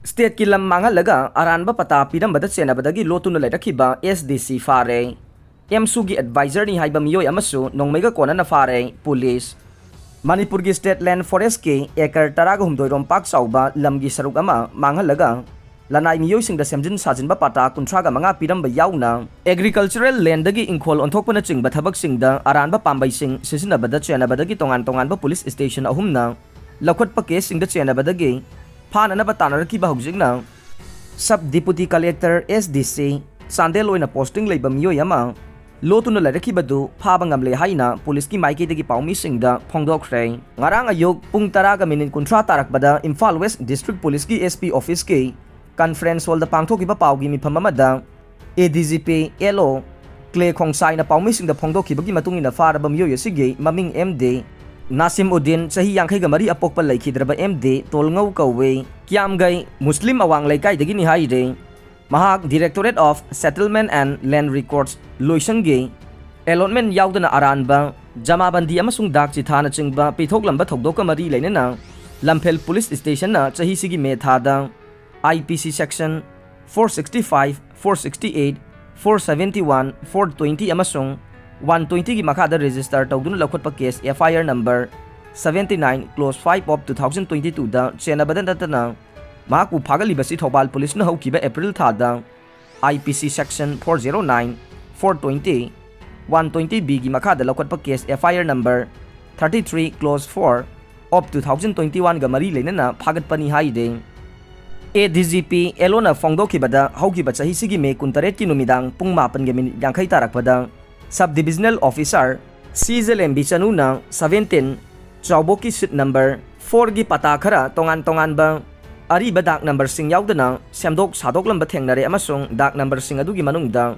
State ki lam Manghallaga Aranba Patta Pirambada Chennabadagi Lottuna Leirakhiba SDC fare. MSU gi advisor ni haiba miyoy amasu nongmega kona na fare police. Manipur gi State Land Forest ki ekar taraga humdoirom pak sauba lamgi saruk ama Manghallaga lanai miyoy sing da semjin sajin ba pata kuntraga mga piramba yauna agricultural land dagi ingkhol onthokpana chingba thabak singda Aranba pambai sing sisinabada Chennabadagi tongan ba police station ahumna lakhot pa case singda Chennabadagi Pananaba Tanaraki Bahugna Sub Deputy Collector SDC Sandel oina posting labor miyoyama Lottuna Leirakhiba du Pabangam le haina police ki maiki dagi paumi singda phongdokre ngarang ayok pung taraga minin kuntra tarakbada Imphal West District Police ki SP office ki conference hall da pangthokiba paugi miphamamada ADGP LO Clay Khongsai na paumi singda phongdokibagi matungina faraba miyoy sige maming MD Nasimuddin sahi yang ga mari apok pa laikhidraba MD tolngau kawe kiamgai Muslim awang laikai dagi ni haire mahak Directorate of Settlement and Land Records loisangge allotment yaudana Aranba jamabandi amasung dak chithana chingba pithok lamba thokdoka mari leinena Lamphel Police Station na chahi sigi methada IPC section 465 468 471 420 amasung 120 ki makada register tawduna lakhot pa case FIR number 79 close 5 of 2022 da Chennabadagi datana maku phagali basi Thobal police na haukiba April thada IPC section 409 420 120 B ki makada lakhot pa case FIR number 33 close 4 of 2021 ga mari leinana phagat pani haide ADGP elona phongdokibada haukiba chahi sigi me kuntaret ki numidang pung 8 ga minute yankhai tarakpada Subdivisional Officer CZLMB Chanuna 17 Chauboki Suit number 4 gi pata khara tongan ba ariba dak number sing yaudana semdok sadok lamba thengnare amasung dak number sing adugi manungda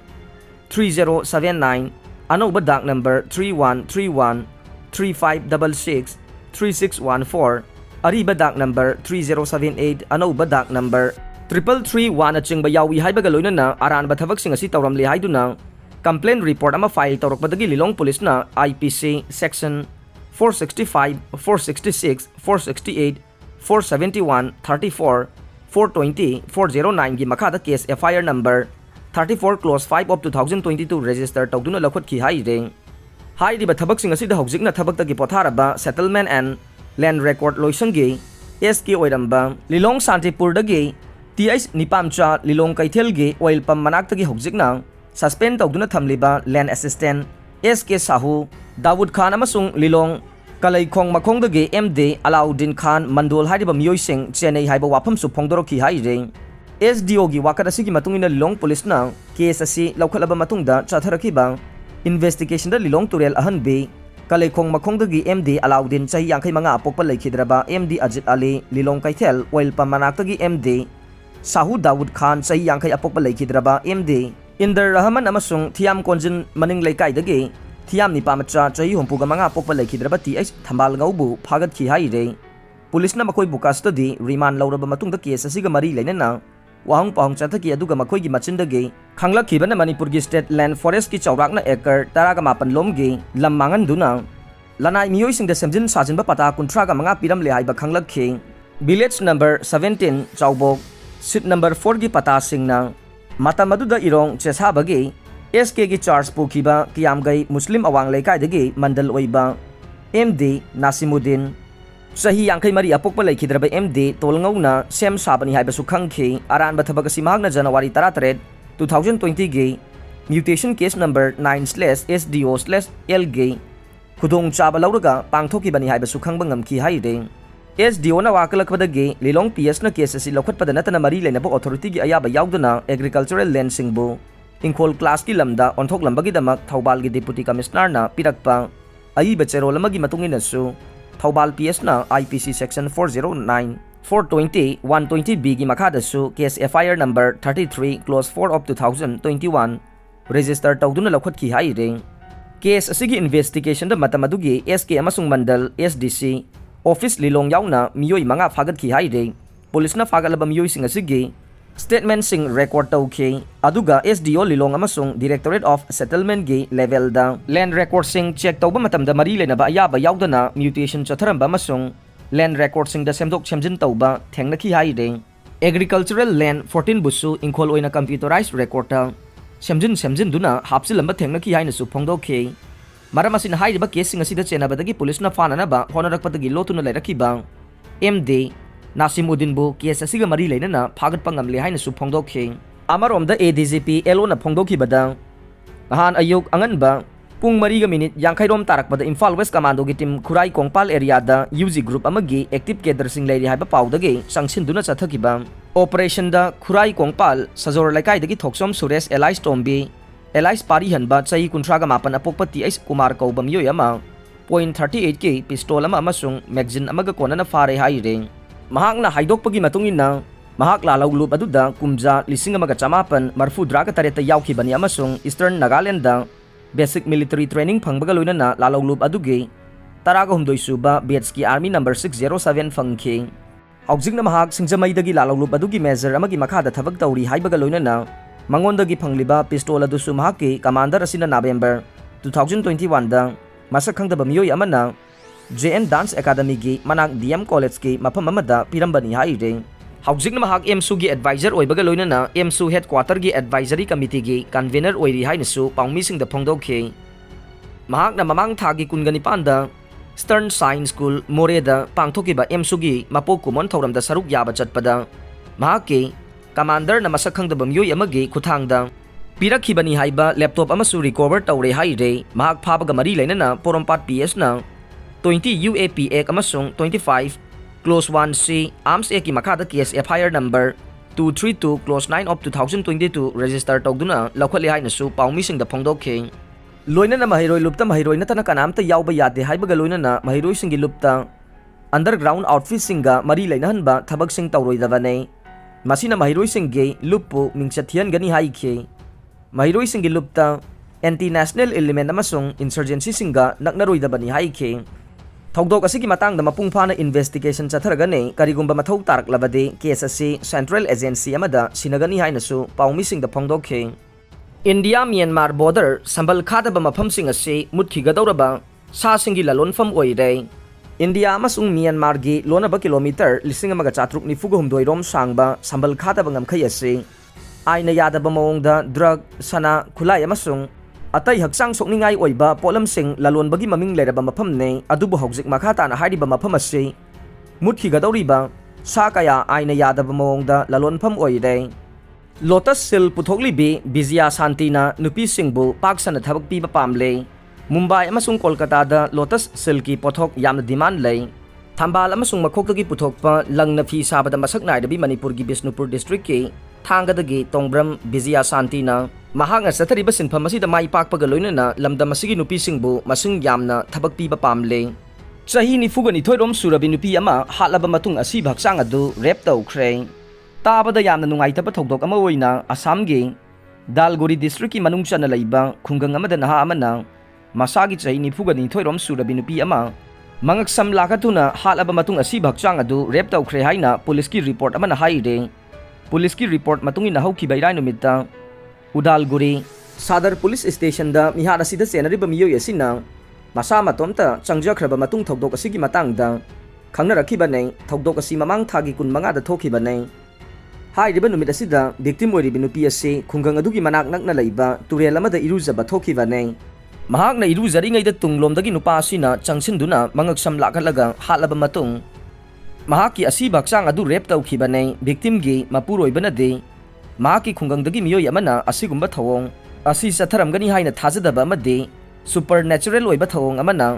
3079 anoba dak number 3131 3566 3614 ariba dak number 3078 anoba dak number 3331 achingba yawi haibaga loinana Aranba thabak sing asi tawramli haiduna Complaint report ama file tawrakpadagi Lilong Police na IPC section 465, 466, 468, 471, 34, 420, 409 gi makada case FIR number 34 close 5 of 2022 register tawduna lakhot ki haire hairiba thabak sing asida hojikna thabakdagi potharaba Settlement and Land Record loisanggi SK oiramba Lilong Santipur dagi TH Nipamcha Lilong Kaithelgi oil pam manaktagi hojikna Suspend tawduna thamliba Land Assistant SK Sahu Dawood Khan amasung Lilong Kalaikhong makhongdagi MD Alauddin Khan Mandol hariba miyoy sing Chennai haiba wafam su phongdoroki haire SDO gi wakat asigi matungina Lilong Police na case asi laukhalaba matungda chatharakiba investigation da Lilong Turel ahanbe Kalaikhong makhongdagi MD Alauddin chahi yangkhai manga apokpa laikhidraba MD Ajit Ali Lilong Kaithel oil pamanaktagi MD Sahu Dawood Khan chahi yangkhai apokpa laikhidraba MD Indar Rahman amasung Thiam Konjin maning laikai dagi Thiam ni pamacha chahi humpuga mga pokpa laikhidraba TH thambal ngaubu phagat ki haire police na makoi buka study remand lauraba matungda case asiga mari leinana wahang pahong chathaki aduga makoi gi machindagi khanglakhiba na Manipur gi State Land Forest ki chawrakna ekar 18 lomgi lam manganduna lanai miyoy singda semjin sajinba pata kuntraga mga piram le haiba khanglakhi village number 17 chawbok seat number 4 gi pata singna Matamaduda irong cheshabagi SK gi charge pukiba kiamgai Muslim awang laikai dagi mandal oiba MD Nasimuddin sahi yangkai mari apokpa laikhidraba MD tolngauna sem sabani haiba sukhangkhi Aranba thabak asi mahagna January 13 2020 gi mutation case number 9/SDO/L gi khudong chaba lauraga pangthoki bani haiba sukhangbang ngamki haide SDO na wakalakpadagi Lilong PS na case si lokhatpada natana mari leinaba authority gi ayaba yauduna agricultural land singbu ingkhol class ki lamda onthok lambagi damak Thobal gi deputy commissioner na pirakpa ayiba cherol amagi matungina su Thobal PS na IPC section 409 420 120 B gi makada su case FIR number 33 close 4 of 2021 register tawduna lokhot ki haire case asigi investigation da matamadugi SK amasung mandal SDC Office Lilong yauna miyoy mga phagat ki haire police na phagalaba miyoy sing asigi statement sing record tawkhi aduga SDO Lilong amasung Directorate of Settlement gi level da land record sing check tawba matamda mari leinaba ayaba yaudana mutation chatharamba amasung land record sing da semdok chemjin tawba thengnaki haire agricultural land 14 busu ingkhol oina computerized recorder semjin duna hapsilamba thengnaki haina su phongdokhe maram asina hairiba case singa sida Chennabadagi police na fanana ba honarakpatagi Lottuna Leirakhiba MD Nasimuddin bu case asiga mari leinana phagat pangamle haina su phongdokhe amaromda ADGP elo na phongdokhibada nahan ayuk anganba Pung Mariga minute Yankairom Tarakpada Imphal West Commando gi team Khurai Kongpal area da UG group amagi active cadre sing leiri haiba paudagi sangsin duna chathakiba operation da Khurai Kongpal Sajor Laikai dagi Thoksom Suresh Elias Tombi Elias Pari hanba chai kuntraga mapan apokpati Ais Kumar Kaubam yoyama .38k pistol ama amasung magazine amaga konana fare haire mahakna haidokpagi matungina mahak lalawlub aduda kumja lising amaga chamapan marfudraga tareta yawkhibani amasung Eastern Nagaland da Basic military training phangbaga loinana lalawlub adugi taraga humdoi suba BHK Army number 607 phangki haujingna mahak singjamaidagi lalawlub adugi measure amagi makhada thabak tauri haibaga loinana mangondagi phangliba pistol adusu mahaki commander asina November 2021 da masak khangdaba miyoi amana JN Dance Academy gi manak DM College ki mafam amada Pirambani haire haujingna mahak MSU gi advisor oibaga loinana MSU headquarter gi advisory committee gi convener oiri hainasu paungmising da phongdokhe mahak na mamang thagi kungani panda Stern Science School Moreda pangthokiba MSU gi mapokumon thoram da saruk yaba chatpada mahak ki commander na masak khangdaba miyoi amagi khuthangda pirakhibani haiba laptop amasu recover tawre haire mahak phabaga mari leinana porompat PS na 20 UAP Act amasung 25 Clause 1C Arms Act ki makhada case FIR number 232 Clause 9 of 2022 register tawduna lakhwali haina su paungmising da phongdokhe loinana mahiroi lupta mahiroi natana kanamta yawba yade haibaga loinana mahiroi singi lupta underground outfit singa mari leinahanba thabak sing tawroidabane masina mahiroi singe lupu mingchathian gani haikhe mahiroi singi lupta anti national element amasung insurgency singa naknaroidabani haikhe Thogdok asigi matang da mapung phana investigation chatharagane karigumba mathau taraklabade case asi central agency amada sinagani hainasu paungmising da phongdokhe India Myanmar border sambal khadaba mafam sing asi mutkhigadauraba sa singi lalonfam oire India amasung Myanmar gi lonaba kilometer 1493 rom sangba sambal khadaba ngamkhai asi aina yadaba mawongda drug sana khulai amasung Atai haksang sokningai oiba polam sing lalon bagi maming leraba mafam ne adubu hauzik makhata na hariba mafam ase mutkhi gadoriba sa kaya aina yadaba mawongda lalon pham oire Lotus Sil puthokli bi Bizia Santina nupi singbu paksana thabak piba pamle Mumbai amasung Kolkata da Lotus Sil ki pothok yamna demand lei Thambal amasung makhokdagi puthokpa langna fi sabada masak naidabi Manipur gi Bisnupur district ki Thangadagi Tongbram Bizia Santina mahanga sathariba sinpham asida mai pakpaga loinana lamdam asigi nupi singbu masing yamna thabak piba pamle chahi ni fugani thoirom surabi nupi ama hatlaba matung asi bhaksang adu rap tawkhre tabada yamna nungai thaba thogdok ama oina Assam gi Dalgori district ki manung chana leiba khungang amada naha amana masagi chahi ni fugani thoirom surabi nupi ama mangaksam lakatuna hatlaba matung asi bhaksang adu rap tawkhre haina police ki report amana haire police ki report matungina hauki bairai numita Udalguri Sadar Police Station da mihana sida senari ba miyo yasina masa matomta changjakraba matung thogdok asigi matangda khangnarakhiba nei thogdok asi mamang thagi kun manga da thokhiba nei hairiba numit asida victim oribi nupi ase khungang adugi manak nakna leiba turel amada irujaba thokhiba nei mahakna irujari ngai da tunglomdagi nupa asina changsinduna mangaksam lakhalaga hatlaba matung mahaki asi baksang adu rap tawkhiba nei victim gi mapuroibana de Maki khunggangdagi miyoy amana asigumba thawong asi satharamgani haina thajadaba amade supernatural oiba thawong amana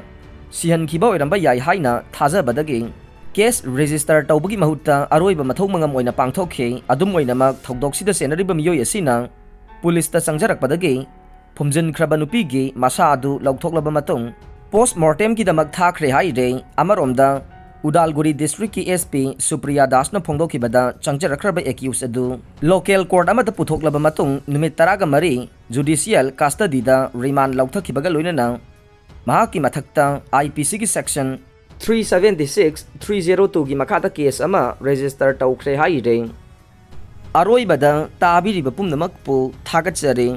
sihankhiba oiramba yai haina thajabadagi case register tawbagi mahutta aroiba mathau mangam oina pangthokhe adum oinamak thogdoksida senariba miyoy asina police ta sangjarakpadagi phumjin khraba nupigi masa adu lauthoklaba matung post mortem ki damak thakre haire amaromda Udalguri district ki SP Supriya Das na phongdokhibada changjarakhraba accused adu local court amata puthoklaba matung numit taraga mari judicial custody da remand lauthakhibaga loinana mahaki mathakta IPC ki section 376 302 gi makhata case ama register tawkhre haire aroibada tabiriba pumnamak pu thagachare